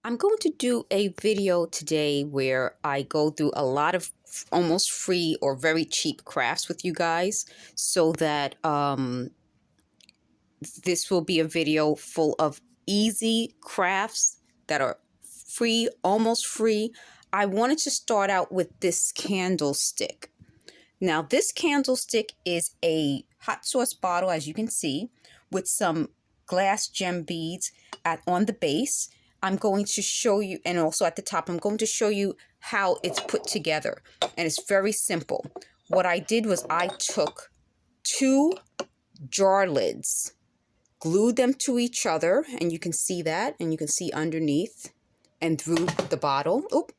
I'm going to do a video today where I go through a lot of almost free or very cheap crafts with you guys so that this will be a video full of easy crafts that are free, almost free. I wanted to start out with this candlestick. Now, this candlestick is a hot sauce bottle, as you can see, with some glass gem beads on the base. I'm going to show you, and also at the top, I'm going to show you how it's put together. And it's very simple. What I did was I took two jar lids, glued them to each other, and you can see that, and you can see underneath and through the bottle. Oop,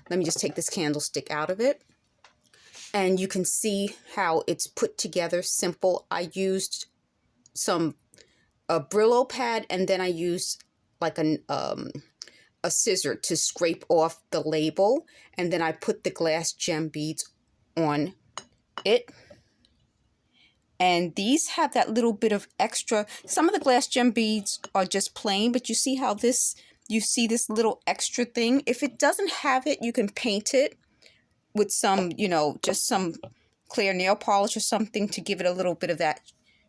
let me just take this candlestick out of it. And you can see how it's put together, simple. I used a Brillo pad, and then I used like a scissor to scrape off the label. And then I put the glass gem beads on it. And these have that little bit of extra. Some of the glass gem beads are just plain, but you see how you see this little extra thing? If it doesn't have it, you can paint it with some, just some clear nail polish or something to give it a little bit of that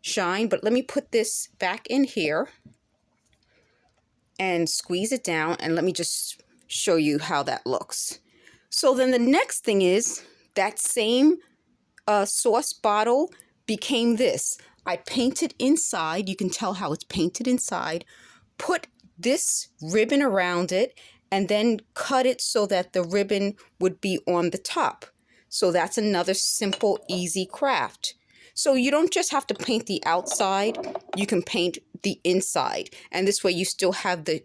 shine. But let me put this back in here and squeeze it down, and let me just show you how that looks. So then the next thing is that same sauce bottle became this. I painted inside. You can tell how it's painted inside. Put this ribbon around it, and then cut it so that the ribbon would be on the top. So that's another simple, easy craft. So you don't just have to paint the outside, you can paint the inside. And this way you still have you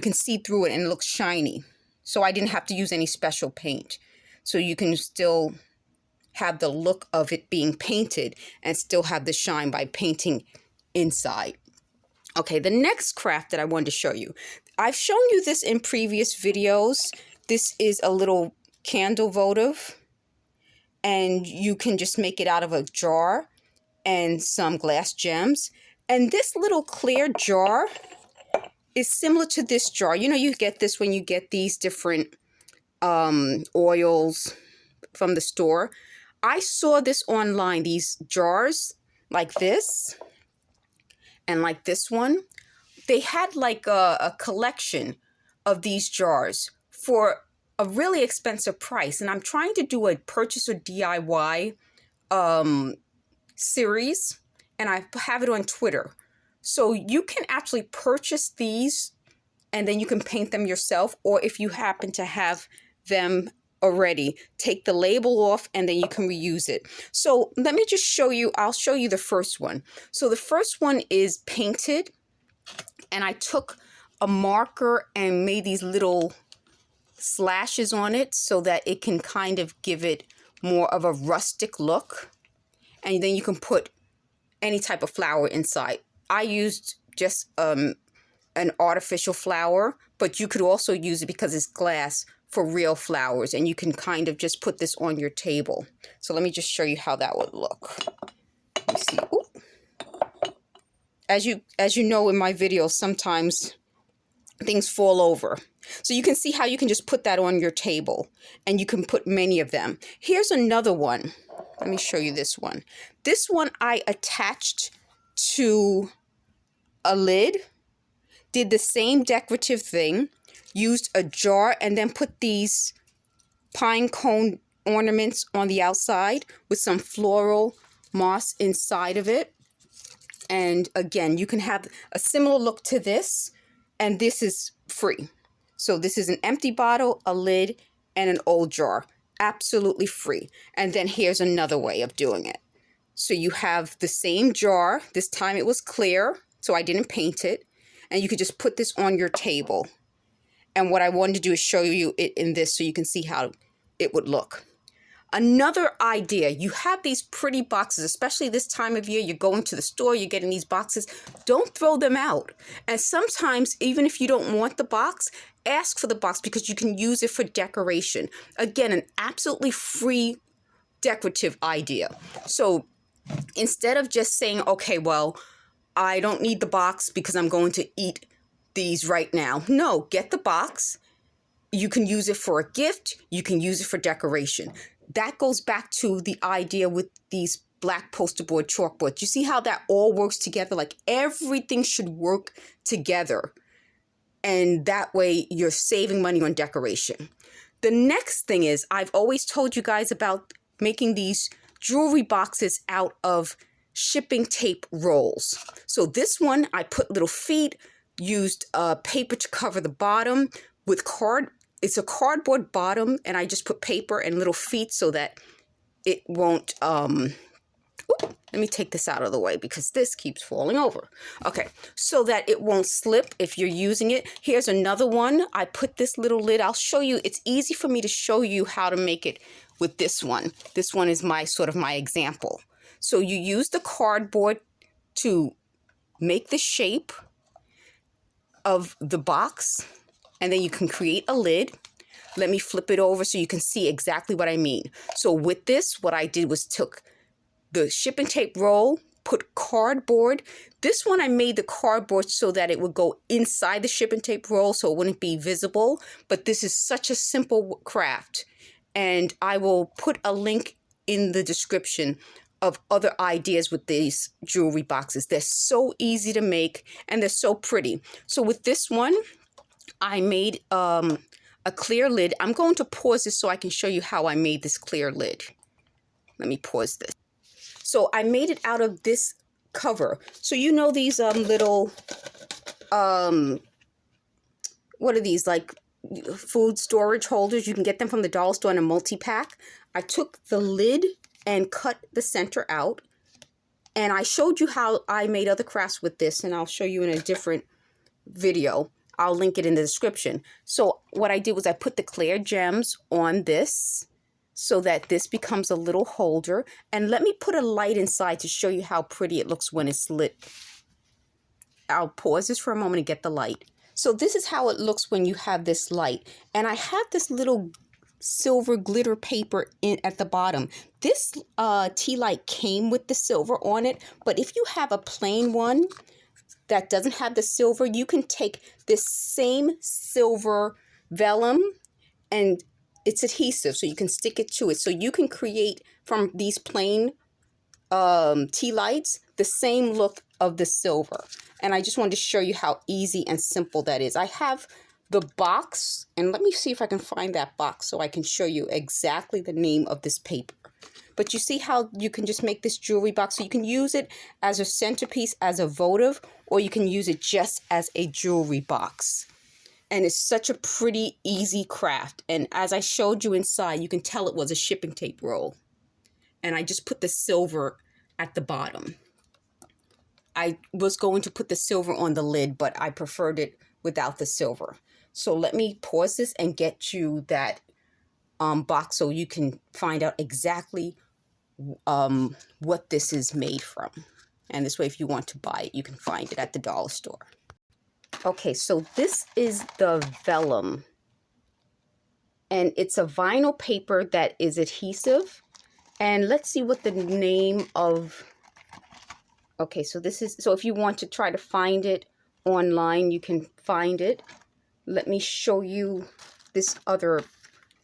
can see through it and it looks shiny. So I didn't have to use any special paint. So you can still have the look of it being painted and still have the shine by painting inside. Okay, the next craft that I wanted to show you. I've shown you this in previous videos. This is a little candle votive, and you can just make it out of a jar and some glass gems. And this little clear jar is similar to this jar. You get this when you get these different oils from the store. I saw this online, these jars like this and like this one. They had like a collection of these jars for a really expensive price. And I'm trying to do a purchase or DIY series, and I have it on Twitter. So you can actually purchase these and then you can paint them yourself. Or if you happen to have them already, take the label off and then you can reuse it. So let me just show you. I'll show you the first one. So the first one is painted. And I took a marker and made these little slashes on it so that it can kind of give it more of a rustic look. And then you can put any type of flower inside. I used just an artificial flower, but you could also use it because it's glass for real flowers. And you can kind of just put this on your table. So let me just show you how that would look. Let me see. Ooh. As you know in my videos, sometimes things fall over. So you can see how you can just put that on your table, and you can put many of them. Here's another one. Let me show you this one. This one I attached to a lid, did the same decorative thing, used a jar, and then put these pine cone ornaments on the outside with some floral moss inside of it. And again, you can have a similar look to this, and this is free. So this is an empty bottle, a lid, and an old jar. Absolutely free. And then here's another way of doing it. So you have the same jar. This time it was clear, so I didn't paint it. And you could just put this on your table. And what I wanted to do is show you it in this so you can see how it would look. Another idea, you have these pretty boxes, especially this time of year. You're going to the store, you're getting these boxes. Don't throw them out. And sometimes, even if you don't want the box, ask for the box because you can use it for decoration. Again, an absolutely free decorative idea. So instead of just saying, okay, well, I don't need the box because I'm going to eat these right now. No, get the box. You can use it for a gift. You can use it for decoration. That goes back to the idea with these black poster board chalkboards. You see how that all works together? Like everything should work together. And that way you're saving money on decoration. The next thing is, I've always told you guys about making these jewelry boxes out of shipping tape rolls. So this one, I put little feet, used paper to cover the bottom with card. It's a cardboard bottom, and I just put paper and little feet so that it won't, let me take this out of the way because this keeps falling over. Okay, so that it won't slip if you're using it. Here's another one. I put this little lid. I'll show you. It's easy for me to show you how to make it with this one. This one is my sort of my example. So you use the cardboard to make the shape of the box, and then you can create a lid. Let me flip it over so you can see exactly what I mean. So with this, what I did was took the shipping tape roll, put cardboard. This one I made the cardboard so that it would go inside the shipping tape roll so it wouldn't be visible. But this is such a simple craft. And I will put a link in the description of other ideas with these jewelry boxes. They're so easy to make and they're so pretty. So with this one, I made a clear lid. I'm going to pause this so I can show you how I made this clear lid. Let me pause this. So I made it out of this cover. So you know these little, what are these, like food storage holders? You can get them from the dollar store in a multi-pack. I took the lid and cut the center out. And I showed you how I made other crafts with this, and I'll show you in a different video. I'll link it in the description. So what I did was I put the clear gems on this so that this becomes a little holder. And let me put a light inside to show you how pretty it looks when it's lit. I'll pause this for a moment and get the light. So this is how it looks when you have this light. And I have this little silver glitter paper in at the bottom. This tea light came with the silver on it, but if you have a plain one that doesn't have the silver, you can take this same silver vellum and it's adhesive, so you can stick it to it. So you can create from these plain tea lights the same look of the silver. And I just wanted to show you how easy and simple that is. I have the box, and let me see if I can find that box so I can show you exactly the name of this paper. But you see how you can just make this jewelry box, so you can use it as a centerpiece, as a votive, or you can use it just as a jewelry box. And it's such a pretty, easy craft. And as I showed you inside, you can tell it was a shipping tape roll. And I just put the silver at the bottom. I was going to put the silver on the lid, but I preferred it without the silver. So let me pause this and get you that box so you can find out exactly what this is made from. And this way, if you want to buy it, you can find it at the dollar store. Okay, so this is the vellum. And it's a vinyl paper that is adhesive. And let's see what the name of... Okay, so this is... So if you want to try to find it online, you can find it. Let me show you this other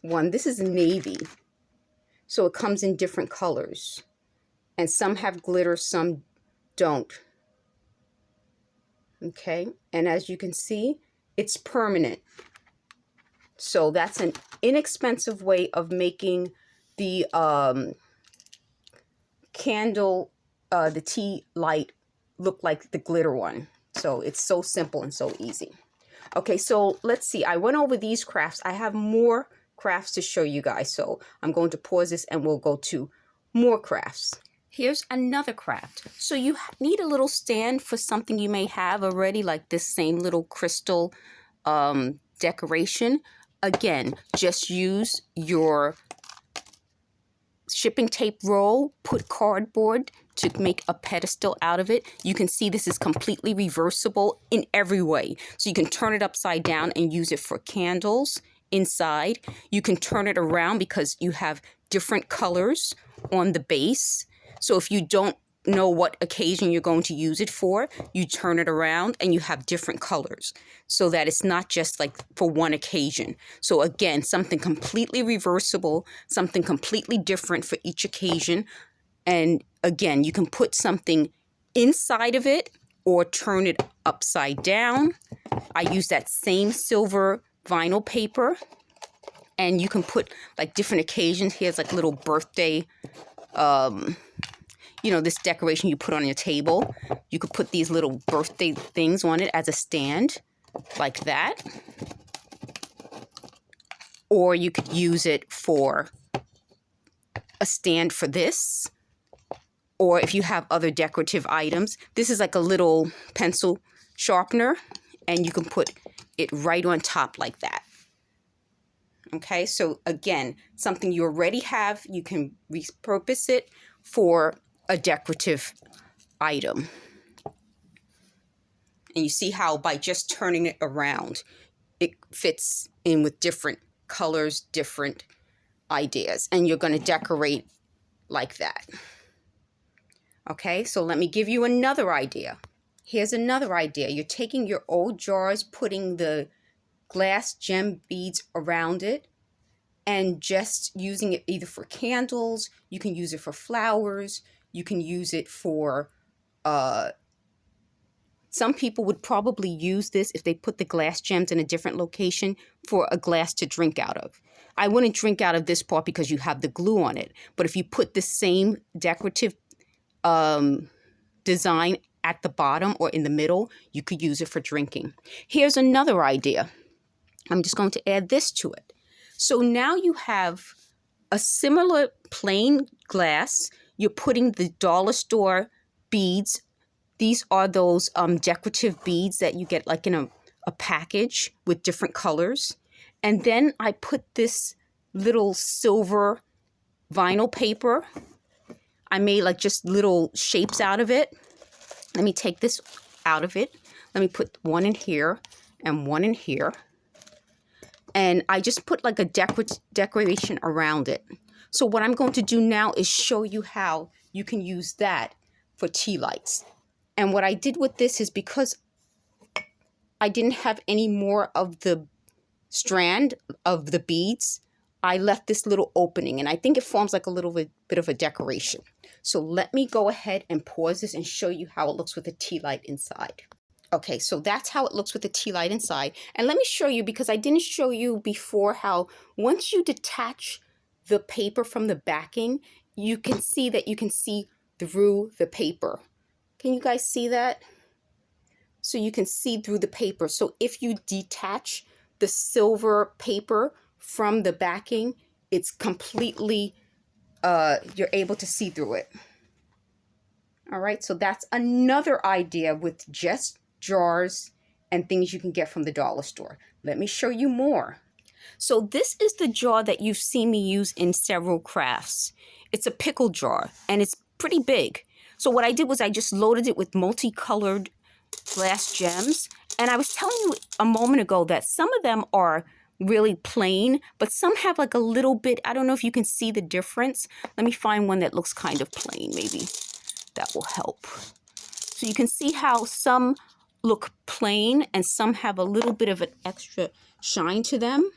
one. This is navy. So it comes in different colors. And some have glitter, some don't. Okay, and as you can see, it's permanent. So that's an inexpensive way of making the candle, the tea light look like the glitter one. So it's so simple and so easy. Okay, so let's see. I went over these crafts. I have more crafts to show you guys. So I'm going to pause this and we'll go to more crafts. Here's another craft. So you need a little stand for something you may have already, like this same little crystal decoration. Again, just use your shipping tape roll, put cardboard to make a pedestal out of it. You can see this is completely reversible in every way. So you can turn it upside down and use it for candles inside. You can turn it around because you have different colors on the base. So if you don't know what occasion you're going to use it for, you turn it around and you have different colors so that it's not just like for one occasion. So again, something completely reversible, something completely different for each occasion. And again, you can put something inside of it or turn it upside down. I use that same silver vinyl paper, and you can put like different occasions. Here's like little birthday, this decoration you put on your table. You could put these little birthday things on it as a stand, like that. Or you could use it for a stand for this. Or if you have other decorative items, this is like a little pencil sharpener, and you can put it right on top like that. Okay, so again, something you already have, you can repurpose it for a decorative item. And you see how by just turning it around, it fits in with different colors, different ideas, and you're going to decorate like that. Okay, so let me give you another idea. Here's another idea. You're taking your old jars, putting the glass gem beads around it, and just using it either for candles, you can use it for flowers, you can use it for, some people would probably use this if they put the glass gems in a different location for a glass to drink out of. I wouldn't drink out of this part because you have the glue on it, but if you put the same decorative design at the bottom or in the middle, you could use it for drinking. Here's another idea. I'm just going to add this to it. So now you have a similar plain glass. You're putting the dollar store beads. These are those decorative beads that you get like in a package with different colors. And then I put this little silver vinyl paper. I made like just little shapes out of it. Let me take this out of it. Let me put one in here and one in here. And I just put like a decoration around it. So what I'm going to do now is show you how you can use that for tea lights. And what I did with this is because I didn't have any more of the strand of the beads, I left this little opening, and I think it forms like a little bit of a decoration. So let me go ahead and pause this and show you how it looks with a tea light inside. Okay, so that's how it looks with the tea light inside. And let me show you, because I didn't show you before, how once you detach the paper from the backing, you can see that you can see through the paper. Can you guys see that? So you can see through the paper. So if you detach the silver paper from the backing, it's completely, you're able to see through it. All right, so that's another idea with just jars and things you can get from the dollar store. Let me show you more. So this is the jar that you've seen me use in several crafts. It's a pickle jar, and it's pretty big. So what I did was I just loaded it with multicolored glass gems. And I was telling you a moment ago that some of them are really plain, but some have like a little bit, I don't know if you can see the difference. Let me find one that looks kind of plain, maybe that will help. So you can see how some look plain and some have a little bit of an extra shine to them.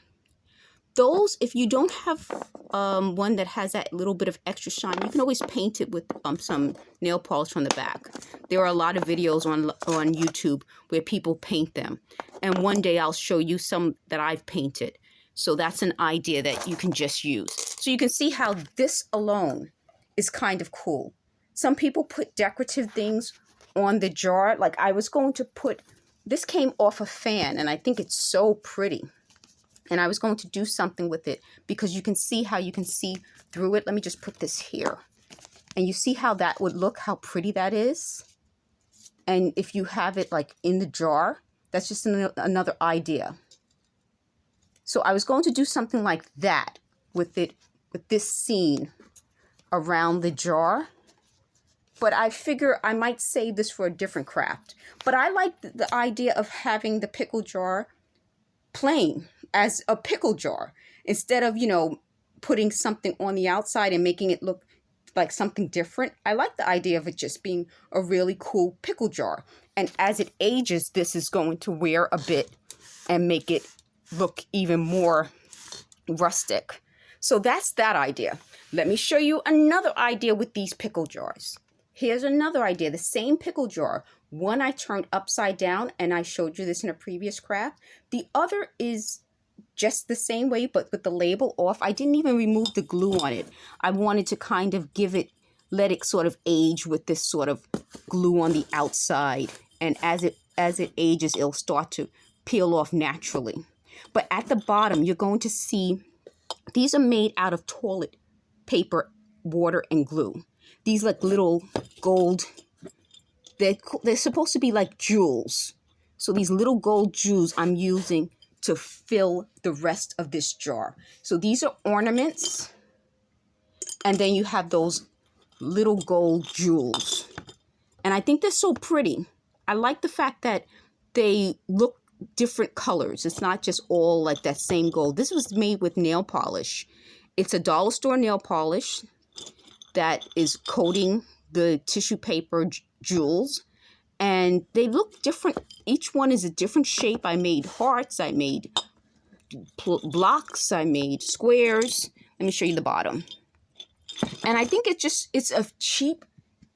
Those, if you don't have one that has that little bit of extra shine, you can always paint it with some nail polish on the back. There are a lot of videos on YouTube where people paint them. And one day I'll show you some that I've painted. So that's an idea that you can just use. So you can see how this alone is kind of cool. Some people put decorative things on the jar. Like I was going to put, this came off a fan, and I think it's so pretty. And I was going to do something with it because you can see how you can see through it. Let me just put this here. And you see how that would look, how pretty that is? And if you have it like in the jar, that's just another idea. So I was going to do something like that with it, with this scene around the jar. But I figure I might save this for a different craft. But I like the idea of having the pickle jar plain as a pickle jar instead of, putting something on the outside and making it look like something different. I like the idea of it just being a really cool pickle jar. And as it ages, this is going to wear a bit and make it look even more rustic. So that's that idea. Let me show you another idea with these pickle jars. Here's another idea, the same pickle jar. One I turned upside down, and I showed you this in a previous craft. The other is just the same way, but with the label off. I didn't even remove the glue on it. I wanted to kind of let it sort of age with this sort of glue on the outside. And as it ages, it'll start to peel off naturally. But at the bottom, you're going to see these are made out of toilet paper, water, and glue. These like little gold, they're supposed to be like jewels. So these little gold jewels I'm using to fill the rest of this jar. So these are ornaments. And then you have those little gold jewels. And I think they're so pretty. I like the fact that they look different colors. It's not just all like that same gold. This was made with nail polish. It's a dollar store nail polish that is coating the tissue paper jewels. And they look different. Each one is a different shape. I made hearts. I made blocks. I made squares. Let me show you the bottom. And I think it's a cheap,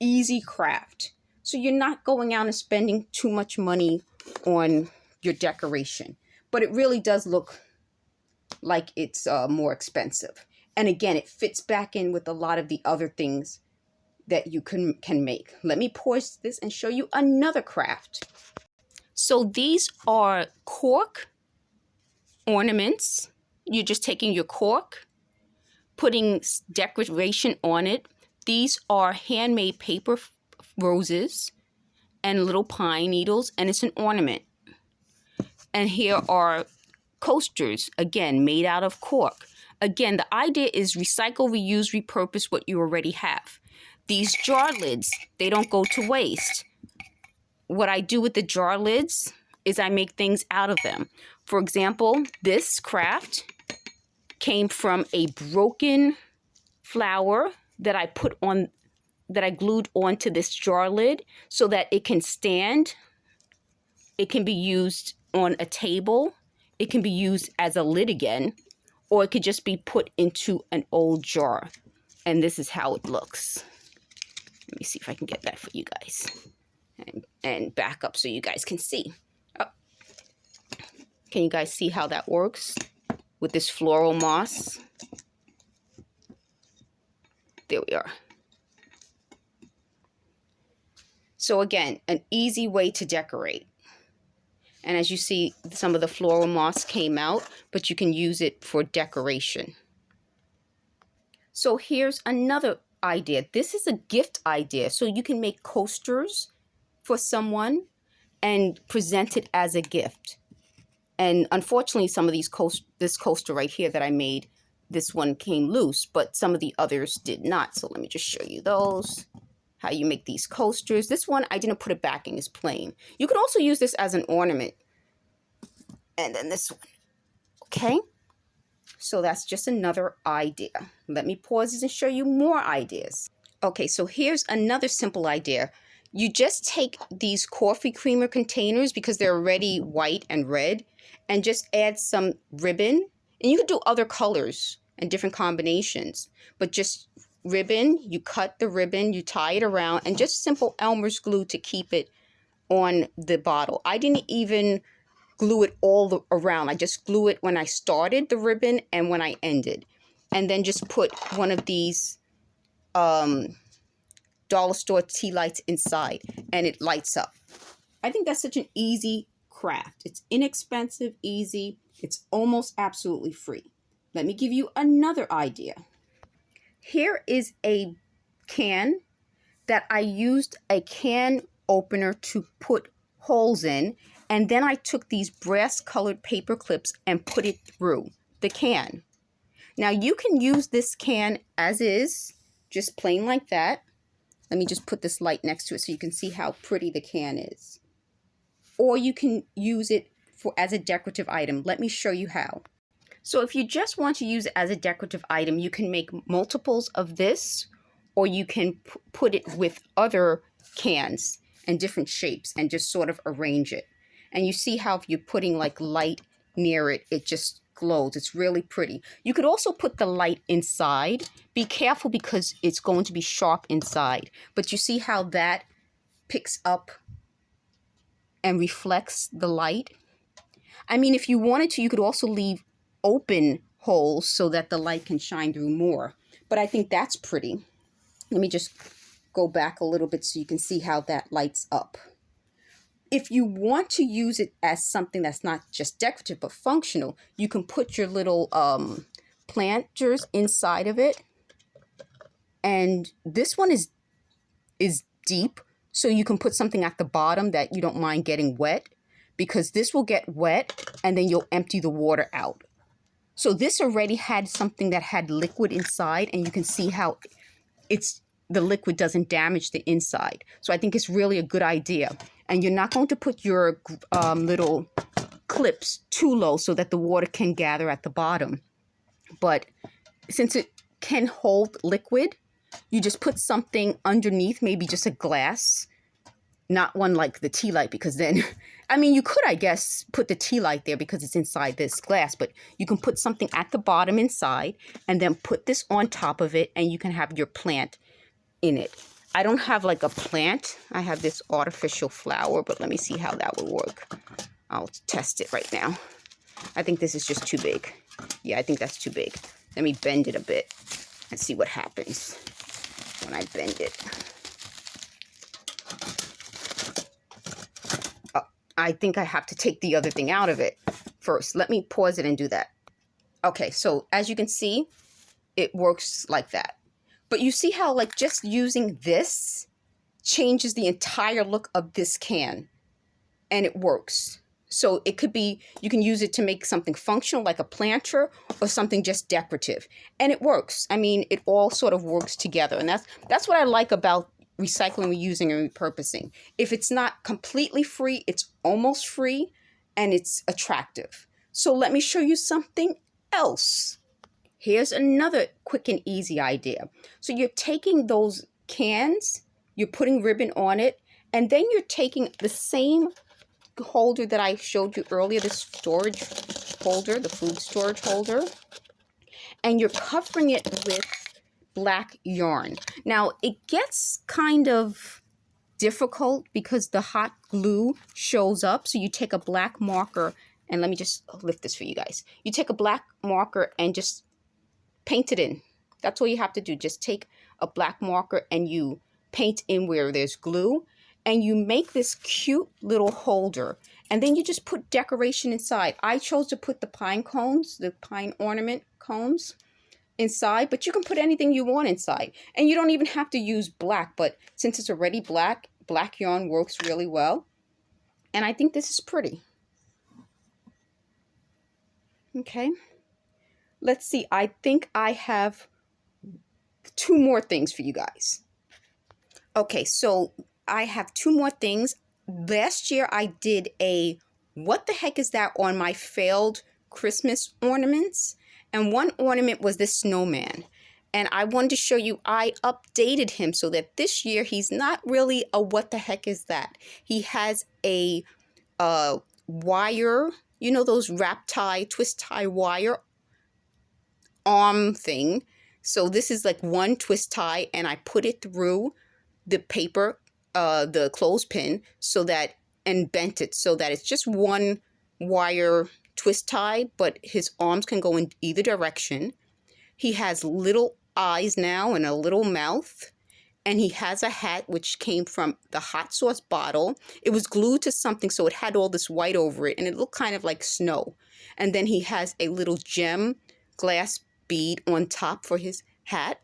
easy craft. So you're not going out and spending too much money on your decoration. But it really does look like it's more expensive. And again, it fits back in with a lot of the other things that you can make. Let me pause this and show you another craft. So these are cork ornaments. You're just taking your cork, putting decoration on it. These are handmade paper roses and little pine needles, and it's an ornament. And here are coasters, again, made out of cork. Again, the idea is recycle, reuse, repurpose what you already have. These jar lids, they don't go to waste. What I do with the jar lids is I make things out of them. For example, this craft came from a broken flower that I glued onto this jar lid so that it can stand. It can be used on a table. It can be used as a lid again, or it could just be put into an old jar. And this is how it looks. Let me see if I can get that for you guys. And back up so you guys can see. Oh. Can you guys see how that works with this floral moss? There we are. So again, an easy way to decorate. And as you see, some of the floral moss came out, but you can use it for decoration. So here's another idea. This is a gift idea. So you can make coasters for someone and present it as a gift. And unfortunately, some of these this coaster right here that I made, this one came loose, but some of the others did not. So let me just show you those. How you make these coasters. This one, I didn't put a backing, it's plain. You can also use this as an ornament. And then this one, okay? So that's just another idea. Let me pause this and show you more ideas. Okay, so here's another simple idea. You just take these coffee creamer containers because they're already white and red, and just add some ribbon. And you could do other colors and different combinations, but just ribbon, you cut the ribbon, you tie it around, and just simple Elmer's glue to keep it on the bottle. I didn't even glue it all around. I just glue it when I started the ribbon and when I ended. And then just put one of these dollar store tea lights inside, and it lights up. I think that's such an easy craft. It's inexpensive, easy. It's almost absolutely free. Let me give you another idea. Here is a can that I used a can opener to put holes in, and then I took these brass colored paper clips and put it through the can. Now you can use this can as is, just plain like that. Let me just put this light next to it so you can see how pretty the can is. Or you can use it as a decorative item. Let me show you how. So if you just want to use it as a decorative item, you can make multiples of this, or you can put it with other cans and different shapes and just sort of arrange it. And you see how if you're putting like light near it, it just glows. It's really pretty. You could also put the light inside. Be careful because it's going to be sharp inside. But you see how that picks up and reflects the light? I mean, if you wanted to, you could also leave open holes so that the light can shine through more. But I think that's pretty. Let me just go back a little bit so you can see how that lights up. If you want to use it as something that's not just decorative but functional, you can put your little planters inside of it. And this one is deep, so you can put something at the bottom that you don't mind getting wet, because this will get wet and then you'll empty the water out. So this already had something that had liquid inside, and you can see how the liquid doesn't damage the inside. So I think it's really a good idea. And you're not going to put your little clips too low so that the water can gather at the bottom. But since it can hold liquid, you just put something underneath, maybe just a glass, not one like the tea light, because then, I mean, you could, I guess, put the tea light there because it's inside this glass, but you can put something at the bottom inside and then put this on top of it, and you can have your plant in it. I don't have like a plant. I have this artificial flower, but let me see how that will work. I'll test it right now. I think this is just too big. Yeah, I think that's too big. Let me bend it a bit and see what happens when I bend it. I think I have to take the other thing out of it first. Let me pause it and do that. Okay, so as you can see, it works like that. But you see how like just using this changes the entire look of this can, and it works. So it could be, you can use it to make something functional like a planter, or something just decorative, and it works. I mean, it all sort of works together, and that's what I like about recycling, reusing, and repurposing. If it's not completely free, it's almost free, and it's attractive. So let me show you something else. Here's another quick and easy idea. So you're taking those cans, you're putting ribbon on it, and then you're taking the same holder that I showed you earlier, the storage holder, the food storage holder, and you're covering it with black yarn. Now, it gets kind of difficult because the hot glue shows up. So you take a black marker, and let me just lift this for you guys. You take a black marker and just paint it in. That's all you have to do. Just take a black marker and you paint in where there's glue, and you make this cute little holder, and then you just put decoration inside. I chose to put the pine cones, the pine ornament cones inside, but you can put anything you want inside, and you don't even have to use black, but since it's already black yarn works really well, and I think this is pretty. Okay. Let's see, I think I have 2 more things for you guys. Okay, so I have 2 more things. Last year I did a what the heck is that on my failed Christmas ornaments. And one ornament was this snowman. And I wanted to show you, I updated him so that this year he's not really a what the heck is that. He has a wire, you know, those wrap tie, twist tie wire arm thing. So this is like one twist tie, and I put it through the paper, the clothespin, so that, and bent it so that it's just one wire twist tie, but his arms can go in either direction. He has little eyes now and a little mouth, and he has a hat which came from the hot sauce bottle. It was glued to something, so it had all this white over it, and it looked kind of like snow. And then he has a little gem glass bead on top for his hat,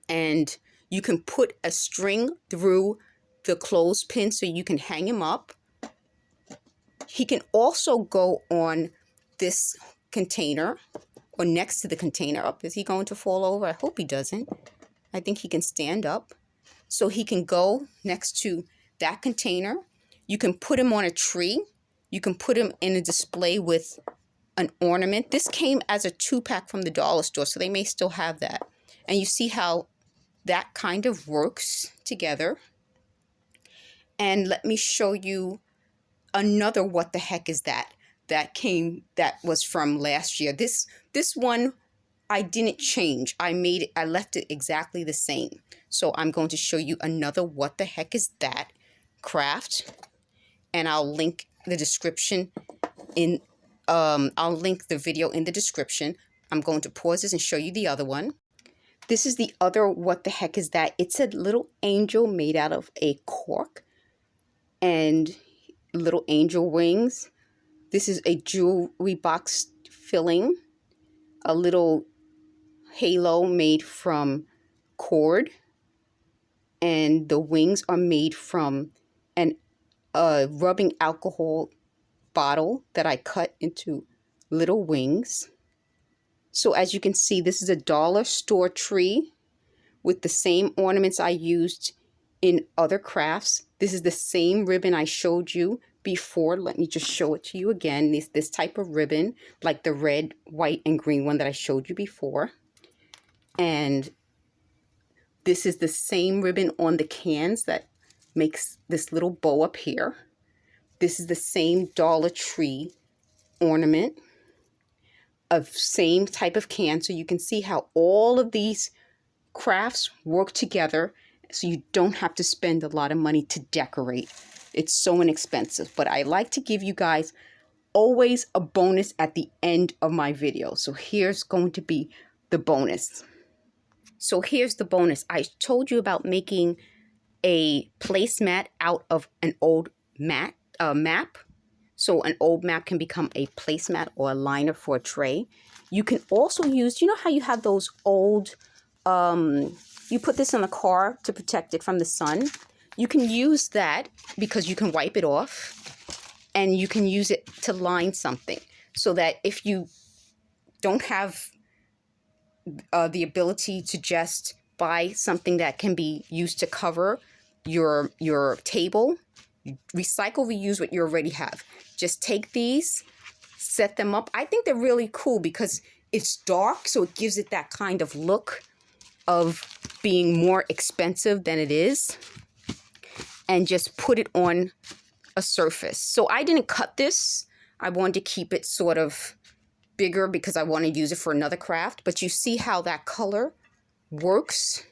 and you can put a string through the clothespin so you can hang him up. He can also go on this container or next to the container. Up, is he going to fall over? I hope he doesn't. I think he can stand up, so he can go next to that container. You can put him on a tree. You can put him in a display with an ornament. This came as a 2-pack from the dollar store, so they may still have that. And you see how that kind of works together. And let me show you another what the heck is that that was from last year. This one I didn't change. I left it exactly the same. So I'm going to show you another what the heck is that craft, and I'll link the description in I'll link the video in the description. I'm going to pause this and show you the other one. This is the other what the heck is that. It's a little angel made out of a cork and little angel wings. This is a jewelry box filling, a little halo made from cord, and the wings are made from a rubbing alcohol bottle that I cut into little wings. So as you can see, this is a dollar store tree with the same ornaments I used in other crafts. This is the same ribbon I showed you before. Let me just show it to you again. This type of ribbon, like the red, white, and green one that I showed you before. And this is the same ribbon on the cans that makes this little bow up here. This is the same Dollar Tree ornament of same type of can. So you can see how all of these crafts work together, so you don't have to spend a lot of money to decorate. It's so inexpensive. But I like to give you guys always a bonus at the end of my video. So here's going to be the bonus. So here's the bonus. I told you about making a placemat out of an old map. So an old map can become a placemat or a liner for a tray. You can also use, you know how you have those old, you put this in the car to protect it from the sun. You can use that because you can wipe it off, and you can use it to line something, so that if you don't have the ability to just buy something that can be used to cover your table, recycle, reuse what you already have. Just take these, set them up. I think they're really cool because it's dark, so it gives it that kind of look of being more expensive than it is. And just put it on a surface. So I didn't cut this. I wanted to keep it sort of bigger because I want to use it for another craft. But you see how that color works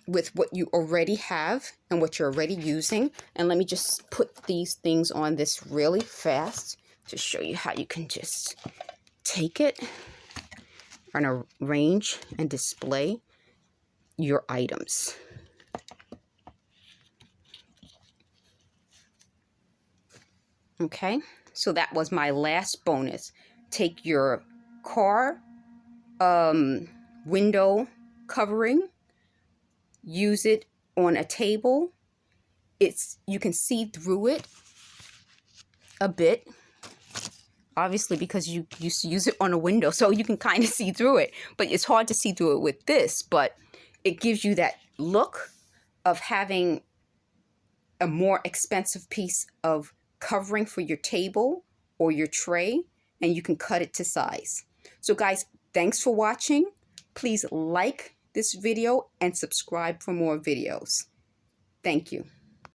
with what you already have and what you're already using. And let me just put these things on this really fast to show you how you can just take it and arrange and display your items. Okay, so that was my last bonus. Take your car window covering, use it on a table. You can see through it a bit, obviously, because you used to use it on a window, so you can kind of see through it. But it's hard to see through it with this, but it gives you that look of having a more expensive piece of covering for your table or your tray, and you can cut it to size. So guys, thanks for watching. Please like this video and subscribe for more videos. Thank you.